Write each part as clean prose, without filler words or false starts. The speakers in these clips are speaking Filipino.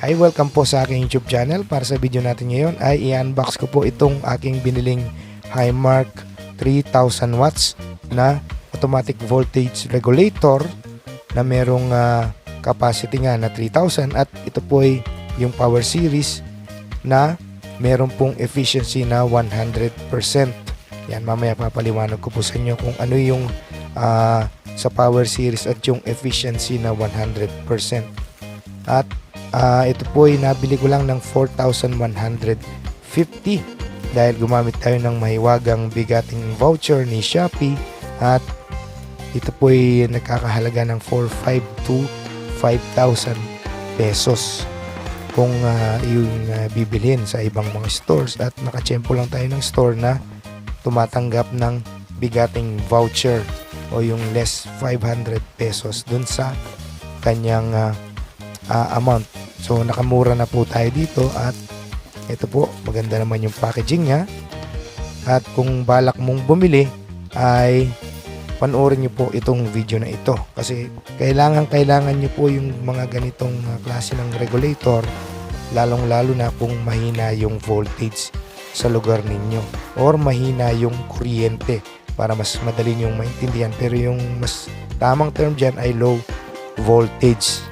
Hi, welcome po sa aking YouTube channel. Para sa video natin ngayon ay i-unbox ko po itong aking biniling Highmark 3000 watts na automatic voltage regulator na merong capacity nga na 3000 at ito po ay yung power series na meron pong efficiency na 100%. Yan, mamaya papaliwanag ko po sa inyo kung ano yung sa power series at yung efficiency na 100%. At ito po ay nabili ko lang ng 4,150 dahil gumamit tayo ng mahiwagang bigating voucher ni Shopee at ito po ay nagkakahalaga ng 4,500 to 5,000 pesos kung yung bibilhin sa ibang mga stores, at nakachempo lang tayo ng store na tumatanggap ng bigating voucher o yung less 500 pesos dun sa kanyang amount. So nakamura na po tayo dito at ito po, maganda naman yung packaging niya. At kung balak mong bumili ay panoorin nyo po itong video na ito kasi kailangan nyo po yung mga ganitong klase ng regulator, lalong lalo na kung mahina yung voltage sa lugar ninyo or mahina yung kuryente, para mas madali nyong maintindihan. Pero yung mas tamang term dyan ay low voltage.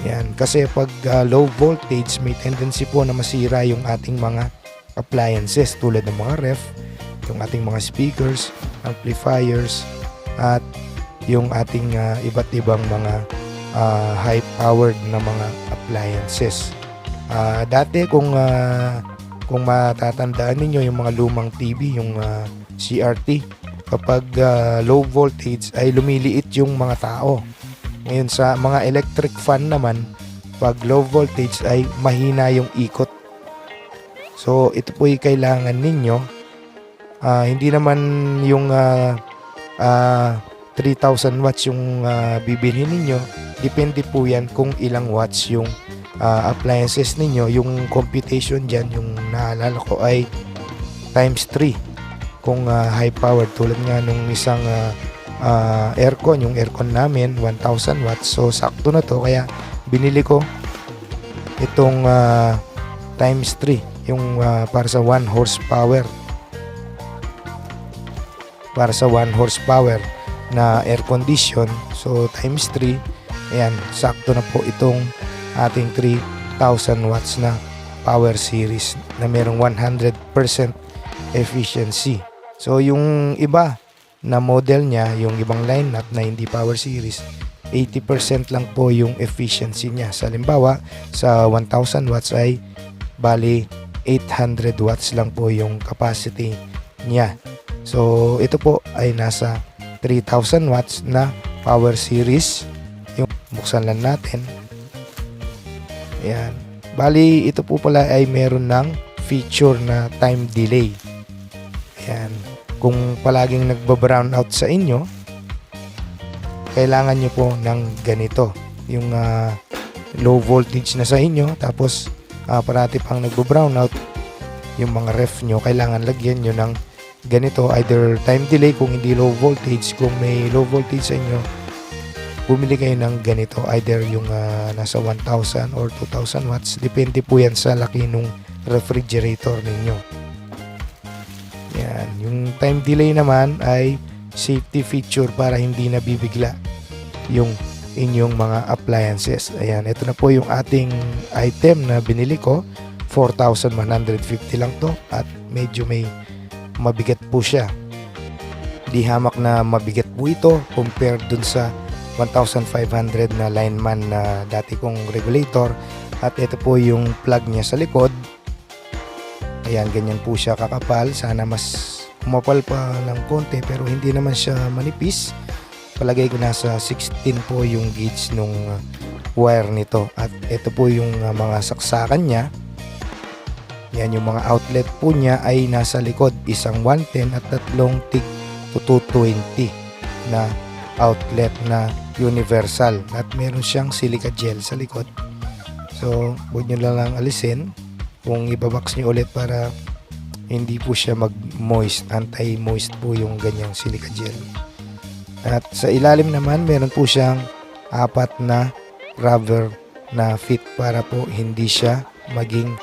Yan, kasi pag low voltage may tendency po na masira yung ating mga appliances tulad ng mga ref, yung ating mga speakers, amplifiers, at yung ating iba't ibang mga high powered na mga appliances. Dati kung matatandaan ninyo yung mga lumang TV, yung CRT, kapag low voltage ay lumiliit yung mga tao. Ngayon sa mga electric fan naman, pag low voltage ay mahina yung ikot. So ito po yung kailangan ninyo. Hindi naman yung 3,000 watts yung bibilhin ninyo. Depende po yan kung ilang watts yung appliances ninyo. Yung computation dyan, yung naalala ko ay times 3 kung high power, tulad nga nung isang aircon, yung aircon namin 1,000 watts. So sakto na to, kaya binili ko itong times 3 yung para sa 1 horsepower, na air condition. So times 3, ayan, sakto na po itong ating 3,000 watts na power series na merong 100% efficiency. So yung iba na model niya, yung ibang lineup na hindi power series, 80% lang po yung efficiency niya. Sa halimbawa, sa 1,000 watts ay bali 800 watts lang po yung capacity niya. So ito po ay nasa 3,000 watts na power series. Yung buksan lang natin. Ayan. Bali ito po pala ay meron ng feature na time delay. Ayan. Kung palaging nagba-brown out sa inyo, kailangan nyo po ng ganito. Yung low voltage na sa inyo, tapos parati pang nagba-brown out yung mga ref nyo, kailangan lagyan nyo ng ganito, either time delay kung hindi low voltage. Kung may low voltage sa inyo, bumili kayo ng ganito, either yung nasa 1,000 or 2,000 watts. Depende po yan sa laki nung refrigerator ninyo. Yan. Yung time delay naman ay safety feature para hindi nabibigla yung inyong mga appliances. Ayan, ito na po yung ating item na binili ko. 4,150 lang to at medyo may mabigat po siya. Di hamak na mabigat po ito compared dun sa 1,500 na lineman na dati kong regulator. At ito po yung plug niya sa likod. Ayan, ganyan po siya kakapal. Sana mas umapal pa ng konti, pero hindi naman siya manipis. Palagay ko nasa 16 po yung gauge nung wire nito. At ito po yung mga saksakan niya. Yan, yung mga outlet po niya ay nasa likod. Isang 110 at tatlong tig 220 na outlet na universal. At meron siyang silica gel sa likod. So, huwag nyo lang alisin. Kung ibabox nyo ulit para hindi po siya mag-moist, anti-moist po yung ganyang silica gel. At sa ilalim naman, meron po siyang 4 na rubber na fit para po hindi siya maging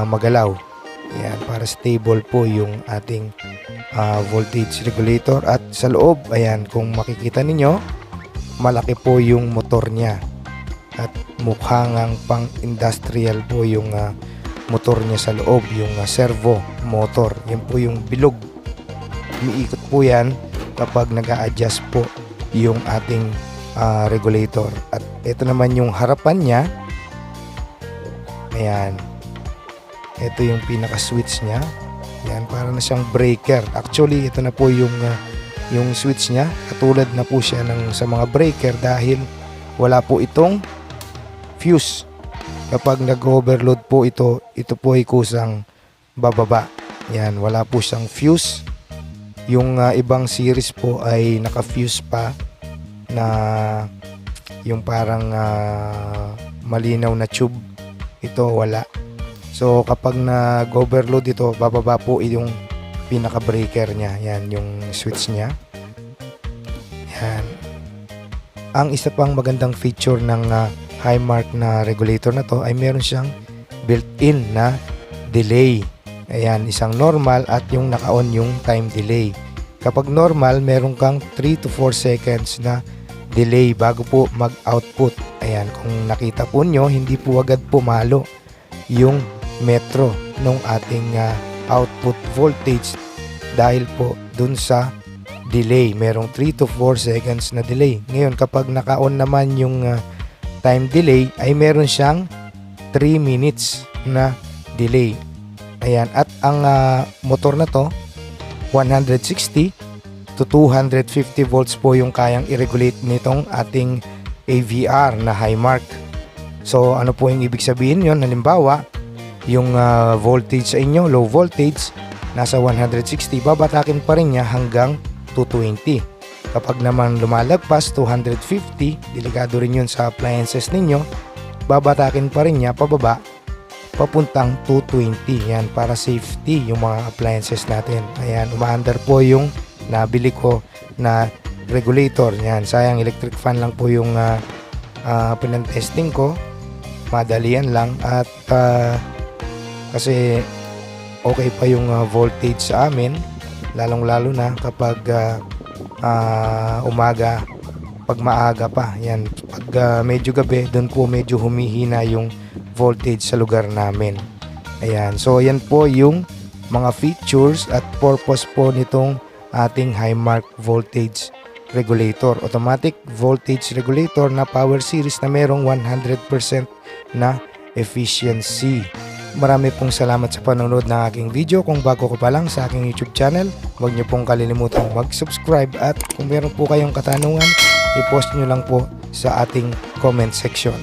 magalaw. Ayan, para stable po yung ating voltage regulator. At sa loob, ayan, kung makikita ninyo, malaki po yung motor niya. At mukhang pang industrial po yung motor niya sa loob, yung servo motor. Yan po yung bilog. Umiikot po yan kapag nag-a-adjust po yung ating regulator. At ito naman yung harapan niya. Ayan. Ito yung pinaka-switch niya. Ayan, para na siyang breaker. Actually, ito na po yung switch niya. Katulad na po siya sa mga breaker dahil wala po itong fuse. Kapag nag-overload po ito po ay kusang bababa. Ayan, wala po siyang fuse. Yung ibang series po ay naka-fuse pa na yung parang malinaw na tube. Ito wala. So kapag nag-overload ito, bababa po yung pinaka-breaker niya. Yan yung switch niya. Yan. Ang isa pang magandang feature ng Highmark na regulator na to ay meron siyang built-in na delay. Ayan, isang normal at yung naka-on yung time delay. Kapag normal, meron kang 3 to 4 seconds na delay bago po mag-output. Ayan, kung nakita po nyo, hindi po agad pumalo yung metro ng ating output voltage dahil po dun sa delay. Merong 3 to 4 seconds na delay. Ngayon, kapag naka-on naman yung time delay, ay meron siyang 3 minutes na delay. Ayan, at ang motor na to 160 to 250 volts po yung kayang i-regulate nitong ating AVR na Highmark. So ano po yung ibig sabihin yon? Halimbawa, yung voltage sa inyo, low voltage, nasa 160, babatakin pa rin niya hanggang 220. Kapag naman lumalagpas 250, delikado rin yun sa appliances ninyo, babatakin pa rin niya pababa papuntang 220. Yan, para safety yung mga appliances natin. Ayan, umaandar po yung nabili ko na regulator. Yan, sayang electric fan lang po yung pinantesting ko. Madalian lang at kasi okay pa yung voltage sa amin, lalong lalo na kapag umaga, pag maaga pa. Yan, pag medyo gabi, doon po medyo humihina yung voltage sa lugar namin. Ayan, so yan po yung mga features at purpose po nitong ating Highmark voltage regulator, automatic voltage regulator na power series na merong 100% na efficiency. Marami pong salamat sa panonood ng aking video. Kung bago ko pa lang sa aking YouTube channel, huwag niyo pong kalilimutang mag-subscribe at kung meron po kayong katanungan, i-post niyo lang po sa ating comment section.